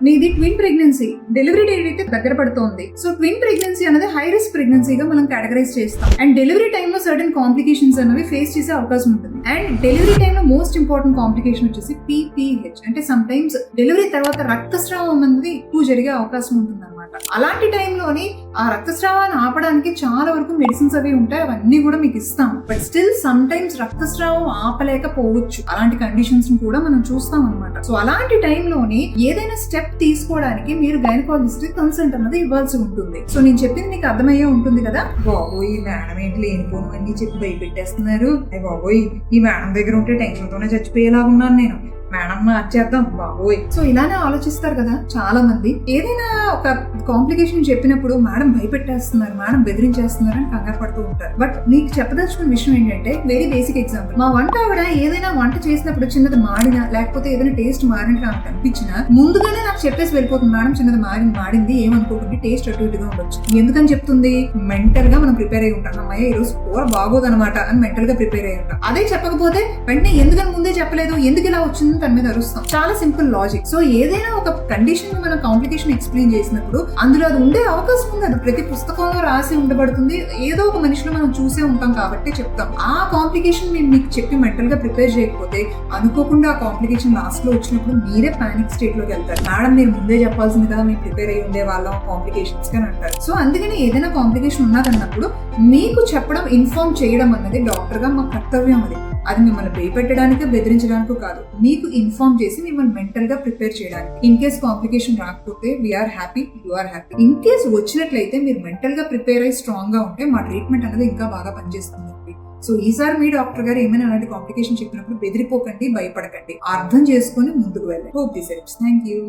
మీది twin pregnancy, delivery date అయితే దగ్గర పడుతోంది. సో ట్విన్ ప్రెగ్నెన్సీ అనేది హై రిస్క్ ప్రెగ్నెన్సీగా మనం కేటగరైజ్ చేస్తాం. అండ్ డెలివరీ టైమ్ లో సర్టన్ కాంప్లికేషన్స్ అనేవి ఫేస్ చేసే అవకాశం ఉంటుంది. అండ్ డెలివరీ టైమ్ లో మోస్ట్ ఇంపార్టెంట్ కాంప్లికేషన్ వచ్చేసి PPH, అంటే సమ్ టైమ్స్ డెలివరీ తర్వాత రక్తస్రావం అనేది ఎక్కువ జరిగే అవకాశం ఉంటుంది అనమాట. అలాంటి టైంలోని ఆ రక్తస్రావాన్ని ఆపడానికి చాలా వరకు మెడిసిన్స్ అవి ఉంటాయి, అవన్నీ కూడా మీకు ఇస్తాం. బట్ స్టిల్ సమ్ టైమ్స్ రక్తస్రావం ఆపలేకపోవచ్చు. అలాంటి కండిషన్స్ కూడా మనం చూస్తాం అనమాట. సో అలాంటి టైంలోని ఏదైనా స్టెప్ తీసుకోవడానికి మీరు గైనకాలజిస్ట్ కన్సల్ట్ అన్నది ఇవ్వాల్సి ఉంటుంది. సో నేను చెప్పింది మీకు అర్థమయ్యే ఉంటుంది కదా. బాబోయ్ మేడం ఏంటి లేనిపోను అన్ని చెప్పి భయపెట్టేస్తున్నారు, బాబోయ్ ఈ మేడం దగ్గర ఉంటే టెన్షన్ తోనే చచ్చిపోయేలాగా ఉన్నాను నేను, మేడం మార్చేద్దాం బాబోయ్. సో ఇలానే ఆలోచిస్తారు కదా చాలా మంది. ఏదైనా ఒక కాంప్లికేషన్ చెప్పినప్పుడు మేడం భయపెట్టేస్తున్నారు, మేడం బెదిరించేస్తున్నారు అని కంగారు పడుతూ ఉంటారు. బట్ మీకు చెప్పదలుచుకున్న విషయం ఏంటంటే వెరీ బేసిక్ ఎగ్జాంపుల్. మా వంట ఆవిడ ఏదైనా వంట చేసినప్పుడు చిన్నది మాడినా లేకపోతే ఏదైనా టేస్ట్ మారినట్టు నాకు అనిపించినా ముందుగానే నాకు చెప్పేసి వెళ్ళిపోతుంది, మేడం చిన్నది మాడింది ఏమనుకోకుండా టేస్ట్ అటు ఇటుగా ఉండొచ్చు. ఎందుకని చెప్తుంది? మెంటల్ గా మనం ప్రిపేర్ అయి ఉంటాం. అమ్మాయి ఈ రోజు కూర బాగోదన్నమాట అని మెంటల్ గా ప్రిపేర్ అయి ఉంటాం. అదే చెప్పకపోతే వెంటనే ఎందుకని ముందే చెప్పలేదు, ఎందుకు ఇలా వచ్చింది తన మీద అరుస్తాం. చాలా సింపుల్ లాజిక్. సో ఏదైనా ఒక కండిషన్ మనం కాంప్లికేషన్ ఎక్స్ప్లెయిన్ చేసినప్పుడు అందులో అది ఉండే అవకాశం ఉంది. అది ప్రతి పుస్తకంలో రాసి ఉండబడుతుంది, ఏదో ఒక మనిషిలో మనం చూసే ఉంటాం కాబట్టి చెప్తాం. ఆ కాంప్లికేషన్ మేము మీకు చెప్పి మెంటల్ గా ప్రిపేర్ చేయకపోతే అనుకోకుండా ఆ కాంప్లికేషన్ లాస్ట్ లో వచ్చినప్పుడు మీరే పానిక్ స్టేట్ లోకి వెళ్తారు. మేడం మీరు ముందే చెప్పాల్సింది కదా, మేము ప్రిపేర్ అయ్యి ఉండే వాళ్ళం కాంప్లికేషన్స్ గా అంటారు. సో అందుకని ఏదైనా కాంప్లికేషన్ ఉన్నదన్నప్పుడు మీకు చెప్పడం, ఇన్ఫార్మ్ చేయడం అన్నది డాక్టర్ గా మా కర్తవ్యం. అది మిమ్మల్ని భయపెట్టడానికి బెదిరించడానికి కాదు, మీకు ఇన్ఫార్మ్ చేసి మిమ్మల్ని మెంటల్ గా ప్రిపేర్ చేయడానికి. ఇన్ కేస్ కాంప్లికేషన్ రాకపోతే we are happy, you are happy. In case వచ్చినట్లయితే మీరు మెంటల్ గా ప్రిపేర్ అయ్యి స్ట్రాంగ్ గా ఉంటే మా ట్రీట్మెంట్ అనేది ఇంకా బాగా పనిచేస్తుంది. సో ఈసారి మీ డాక్టర్ గారు ఏమైనా అలాంటి కాంప్లికేషన్ చెప్పినప్పుడు బెదిరిపోకండి, భయపడకండి, అర్థం చేసుకుని ముందుకు వెళ్ళండి. Hope this helps. Thank you.